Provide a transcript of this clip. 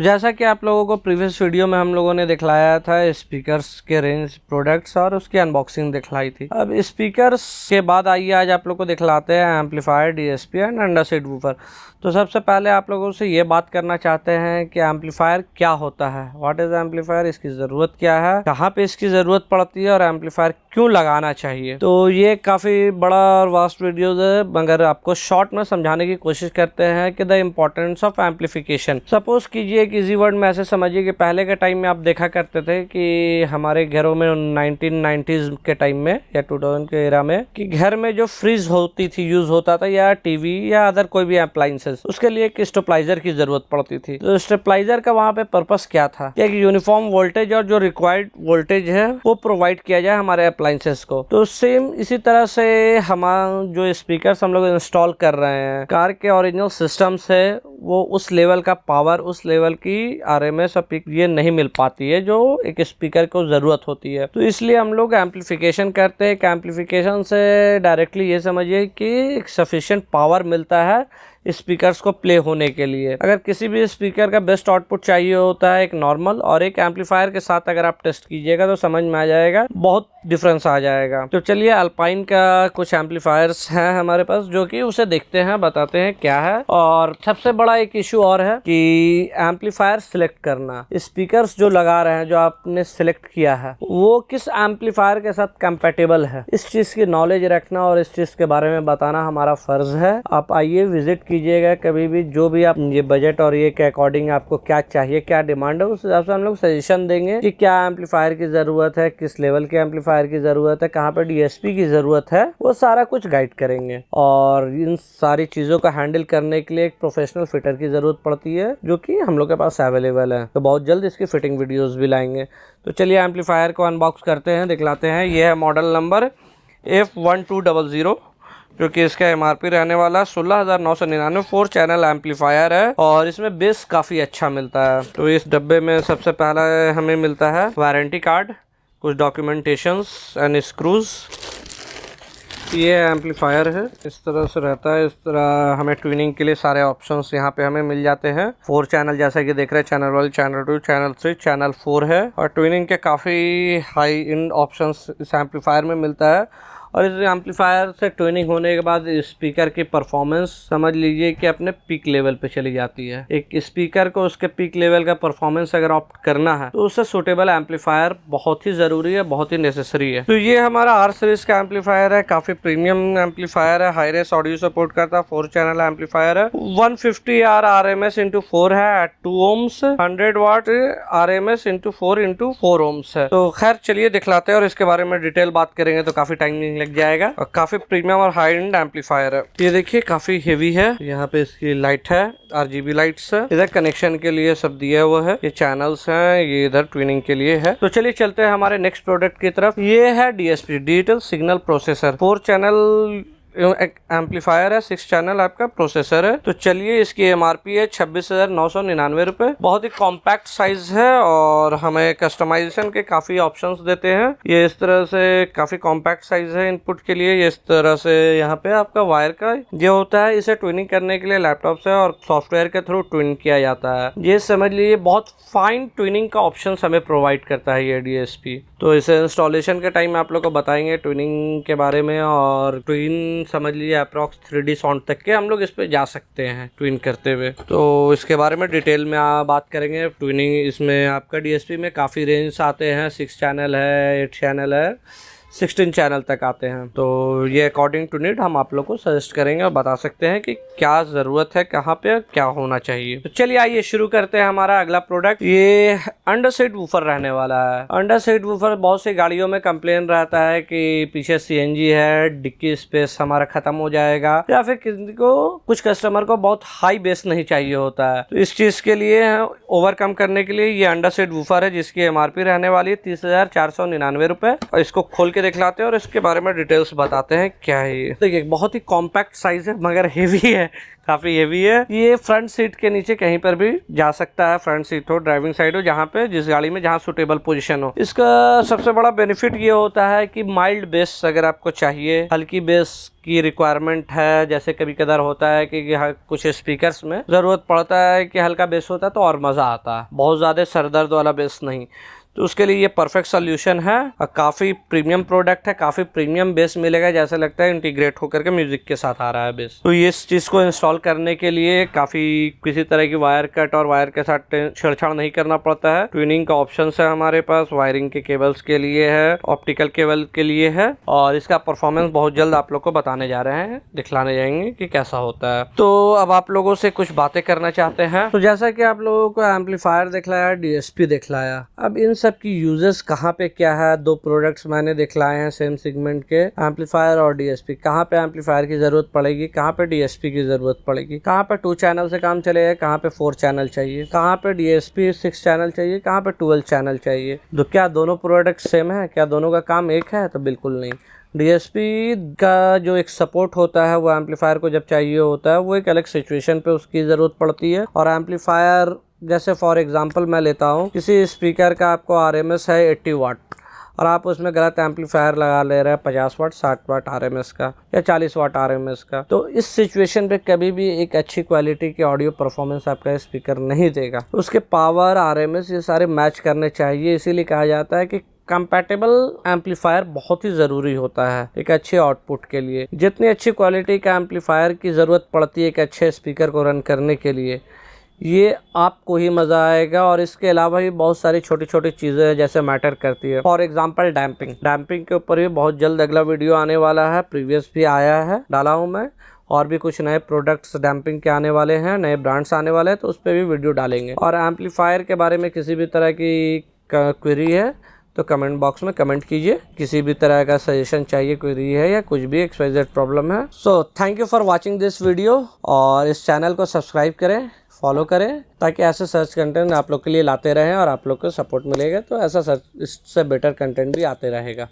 जैसा कि आप लोगों को प्रीवियस वीडियो में हम लोगों ने दिखलाया था स्पीकर्स के रेंज प्रोडक्ट्स और उसकी अनबॉक्सिंग दिखलाई थी। अब स्पीकर्स के बाद आइए आज आप लोग को दिखलाते हैं एम्पलीफायर, डीएसपी एंड अंडरसीट वूफर। तो सबसे पहले आप लोगों से ये बात करना चाहते हैं कि एम्पलीफायर क्या होता है, व्हाट इज एम्पलीफायर, इसकी ज़रूरत क्या है, कहाँ पे इसकी ज़रूरत पड़ती है और एम्पलीफायर क्यों लगाना चाहिए। तो ये काफ़ी बड़ा और वास्ट वीडियो है, मगर आपको शॉर्ट में समझाने की कोशिश करते हैं कि the importance of amplification. Suppose कीजिए एक इजी वर्ड में ऐसे समझिए कि पहले के टाइम में आप देखा करते थे कि हमारे घरों में 1990s के टाइम में या 2000 के एरा में कि घर में जो फ्रिज होती थी, यूज होता था, या टीवी या अदर कोई भी अप्लायंसेस, उसके लिए एक स्टेबलाइजर की जरूरत पड़ती थी। तो स्टेबलाइजर का वहाँ पे पर्पस क्या था कि एक यूनिफॉर्म वोल्टेज और जो रिक्वायर्ड वोल्टेज है वो प्रोवाइड किया जाए हमारे अप्लायंसेस को। तो सेम इसी तरह से हम जो स्पीकर्स हम लोग इंस्टॉल कर रहे हैं कार के ओरिजिनल सिस्टम से, वो उस लेवल का पावर, उस लेवल की आरएमएस और पीक ये नहीं मिल पाती है जो एक स्पीकर को जरूरत होती है। तो इसलिए हम लोग एम्पलीफिकेशन करते हैं। एम्पलीफिकेशन से डायरेक्टली ये समझिए कि एक सफिशिएंट पावर मिलता है स्पीकर्स को प्ले होने के लिए। अगर किसी भी स्पीकर का बेस्ट आउटपुट चाहिए होता है एक नॉर्मल और एक एम्पलीफायर के साथ, अगर आप टेस्ट कीजिएगा तो समझ में आ जाएगा, बहुत डिफरेंस आ जाएगा। तो चलिए अल्पाइन का कुछ एम्पलीफायर्स हैं हमारे पास, जो कि उसे देखते हैं, बताते हैं क्या है। और सबसे बड़ा एक इशू और है कि एम्पलीफायर सिलेक्ट करना। स्पीकर्स जो लगा रहे हैं, जो आपने सिलेक्ट किया है, वो किस एम्पलीफायर के साथ कंपेटेबल है, इस चीज की नॉलेज रखना और इस चीज के बारे में बताना हमारा फर्ज है। आप आइए, विजिट कीजिएगा कभी भी, जो भी आप ये बजट और ये के अकॉर्डिंग आपको क्या चाहिए, क्या डिमांड है, उस हिसाब से हम लोग सजेशन देंगे कि क्या एम्पलीफायर की जरूरत है, किस लेवल के एम्पलीफायर की जरूरत है, कहाँ पे डीएसपी की जरूरत है, वो सारा कुछ गाइड करेंगे। और इन सारी चीजों का हैंडल करने के लिए एक प्रोफेशनल फिटर की जरूरत पड़ती है, जो कि हम लोग के पास अवेलेबल है। तो बहुत जल्द इसकी फिटिंग वीडियोस भी लाएंगे। तो चलिए एम्पलीफायर को अनबॉक्स करते हैं, दिखलाते हैं। ये है मॉडल नंबर F1200, जो कि इसका एमआरपी रहने वाला 16,999। 4 चैनल एम्पलीफायर है और इसमें बेस काफ़ी अच्छा मिलता है। तो इस डब्बे में सबसे पहला हमें मिलता है वारंटी कार्ड, कुछ डॉक्यूमेंटेशंस एंड स्क्रूज। ये एम्पलीफायर है, इस तरह से रहता है। इस तरह हमें ट्यूनिंग के लिए सारे ऑप्शंस यहाँ पे हमें मिल जाते हैं। 4 चैनल जैसा कि देख रहे हैं, चैनल 1, चैनल 2, चैनल 3, चैनल 4 है। और ट्यूनिंग के काफ़ी हाई एंड ऑप्शंस इस एम्पलीफायर में मिलता है। और इस एम्पलीफायर से ट्यूनिंग होने के बाद स्पीकर की परफॉर्मेंस समझ लीजिए कि अपने पीक लेवल पे चली जाती है। एक स्पीकर को उसके पीक लेवल का परफॉर्मेंस अगर ऑप्ट करना है तो उससे सूटेबल एम्पलीफायर बहुत ही ज़रूरी है, बहुत ही नेसेसरी है। तो ये हमारा R सीरीज का एम्पलीफायर है, काफ़ी प्रीमियम एम्पलीफायर है, हाई रेस ऑडियो सपोर्ट करता है, 4 चैनल एम्पलीफायर है, 150R RMS × 4 है एट 2 ohms, 100 वाट RMS × 4 ohms है। तो खैर चलिए दिखलाते हैं और इसके बारे में डिटेल बात करेंगे तो काफ़ी टाइम लग जाएगा। और काफी प्रीमियम और हाई एंड एम्पलीफायर है। ये देखिए काफी हेवी है। यहाँ पे इसकी लाइट है, RGB लाइट्स है। इधर कनेक्शन के लिए सब दिया हुआ है। ये चैनल्स हैं, ये इधर ट्यूनिंग के लिए है। तो चलिए चलते हैं हमारे नेक्स्ट प्रोडक्ट की तरफ। ये है DSP, digital signal processor. 4 channel amplifier है, 6 चैनल आपका प्रोसेसर है। तो चलिए इसकी एमआरपी है 26,999 रुपए। बहुत ही कॉम्पैक्ट साइज है और हमें कस्टमाइजेशन के काफी ऑप्शंस देते हैं। ये इस तरह से काफी कॉम्पैक्ट साइज है इनपुट के लिए। ये इस तरह से यहाँ पे आपका वायर का ये होता है। इसे ट्यूनिंग करने के लिए लैपटॉप से और सॉफ्टवेयर के थ्रू ट्यून किया जाता है। ये समझ लीजिए बहुत फाइन ट्यूनिंग का ऑप्शन हमें प्रोवाइड करता है ये DSP। तो इसे इंस्टॉलेशन के टाइम आप लोग को बताएंगे ट्यूनिंग के बारे में। और ट्यून समझ लीजिए अप्रॉक्स 3D साउंड तक के हम लोग इस पे जा सकते हैं ट्यून करते हुए। तो इसके बारे में डिटेल में बात करेंगे। ट्यूनिंग इसमें आपका DSP में काफ़ी रेंज आते हैं, 6 चैनल है, 8 चैनल है, 16 चैनल तक आते हैं। तो ये अकॉर्डिंग टू नीड हम आप लोग को सजेस्ट करेंगे और बता सकते हैं कि क्या ज़रूरत है, कहाँ पे क्या होना चाहिए। तो चलिए आइए शुरू करते हैं हमारा अगला प्रोडक्ट। ये अंडरसीट वूफर रहने वाला है। अंडरसीट वूफर बहुत सी गाड़ियों में कंप्लेन रहता है कि पीछे CNG है, डिक्की स्पेस हमारा खत्म हो जाएगा, या फिर किसी को, कुछ कस्टमर को बहुत हाई बेस नहीं चाहिए होता है। तो इस चीज़ के लिए ओवरकम करने के लिए ये अंडरसीट वूफर है, जिसकी MRP रहने वाली है 30,499 रुपये। और इसको खोल के के दिखलाते हैं और इसके बारे में डिटेल्स बताते हैं क्या है ये। देखिए बहुत ही कॉम्पैक्ट साइज है मगर हेवी है, काफी हेवी है। ये फ्रंट सीट के नीचे कहीं पर भी जा सकता है, फ्रंट सीट हो, ड्राइविंग साइड हो, जहाँ पे जिस गाड़ी में जहाँ सुटेबल पोजीशन हो। इसका सबसे बड़ा बेनिफिट ये होता है कि माइल्ड बेस अगर आपको चाहिए, हल्की बेस की रिक्वायरमेंट है, जैसे कभी कदार होता है कि कुछ स्पीकर्स में जरूरत पड़ता है कि हल्का बेस होता है तो और मजा आता है, बहुत ज्यादा सरदर्द वाला बेस नहीं, तो उसके लिए ये परफेक्ट सोल्यूशन है। और काफ़ी प्रीमियम प्रोडक्ट है, काफ़ी प्रीमियम बेस मिलेगा, जैसे लगता है इंटीग्रेट होकर के म्यूजिक के साथ आ रहा है बेस। तो ये इस चीज़ को इंस्टॉल करने के लिए काफ़ी किसी तरह की वायर कट और वायर के साथ छेड़छाड़ नहीं करना पड़ता है। ट्यूनिंग का ऑप्शन है हमारे पास, वायरिंग के केबल्स के लिए है, ऑप्टिकल केबल के लिए है, और इसका परफॉर्मेंस बहुत जल्द आप लोग को बताने जा रहे हैं, दिखलाने जाएंगे कि कैसा होता है। तो अब आप लोगों से कुछ बातें करना चाहते हैं। तो जैसा कि आप लोगों को एम्पलीफायर दिखलाया, DSP दिखलाया, अब इन सब की यूजेस कहाँ पे क्या है, दो प्रोडक्ट्स मैंने दिखलाए हैं सेम सेगमेंट के, एम्पलीफायर और DSP। कहाँ पे एम्पलीफायर की जरूरत पड़ेगी, कहाँ पे DSP की जरूरत पड़ेगी, कहाँ पे 2 चैनल से काम चलेगा, कहाँ पे 4 चैनल चाहिए, कहाँ पे DSP 6 चैनल चाहिए, कहाँ पे 12 चैनल चाहिए। तो क्या दोनों प्रोडक्ट सेम है, क्या दोनों का काम एक है? तो बिल्कुल नहीं। DSP का जो एक सपोर्ट होता है वो एम्पलीफायर को जब चाहिए होता है, वो एक अलग सिचुएशन पे उसकी ज़रूरत पड़ती है। और एम्पलीफायर जैसे फॉर एग्जांपल मैं लेता हूँ, किसी स्पीकर का आपको RMS है 80 वाट और आप उसमें गलत एम्पलीफायर लगा ले रहे हैं 50 वाट 60 वाट RMS का या 40 वाट RMS का, तो इस सिचुएशन पे कभी भी एक अच्छी क्वालिटी की ऑडियो परफॉर्मेंस आपका स्पीकर नहीं देगा। उसके पावर RMS ये सारे मैच करने चाहिए, इसीलिए कहा जाता है कि कंपैटिबल एम्पलीफायर बहुत ही ज़रूरी होता है एक अच्छे आउटपुट के लिए। जितनी अच्छी क्वालिटी का एम्पलीफायर की ज़रूरत पड़ती है एक अच्छे स्पीकर को रन करने के लिए, ये आपको ही मज़ा आएगा। और इसके अलावा भी बहुत सारी छोटी छोटी चीज़ें जैसे मैटर करती है। फॉर एग्जांपल डैम्पिंग के ऊपर भी बहुत जल्द अगला वीडियो आने वाला है, प्रीवियस भी आया है, डाला हूँ मैं, और भी कुछ नए प्रोडक्ट्स डैम्पिंग के आने वाले हैं, नए ब्रांड्स आने वाले हैं, तो उस पर भी वीडियो डालेंगे। और एम्पलीफायर के बारे में किसी भी तरह की क्वेरी है तो कमेंट बॉक्स में कमेंट कीजिए, किसी भी तरह का सजेशन चाहिए, क्वेरी है या कुछ भी XYZ प्रॉब्लम है। So thank you for watching this video, और इस चैनल को सब्सक्राइब करें, फॉलो करें, ताकि ऐसे सर्च कंटेंट आप लोग के लिए लाते रहें और आप लोग को सपोर्ट मिलेगा, तो ऐसा सर्च इससे बेटर कंटेंट भी आते रहेगा।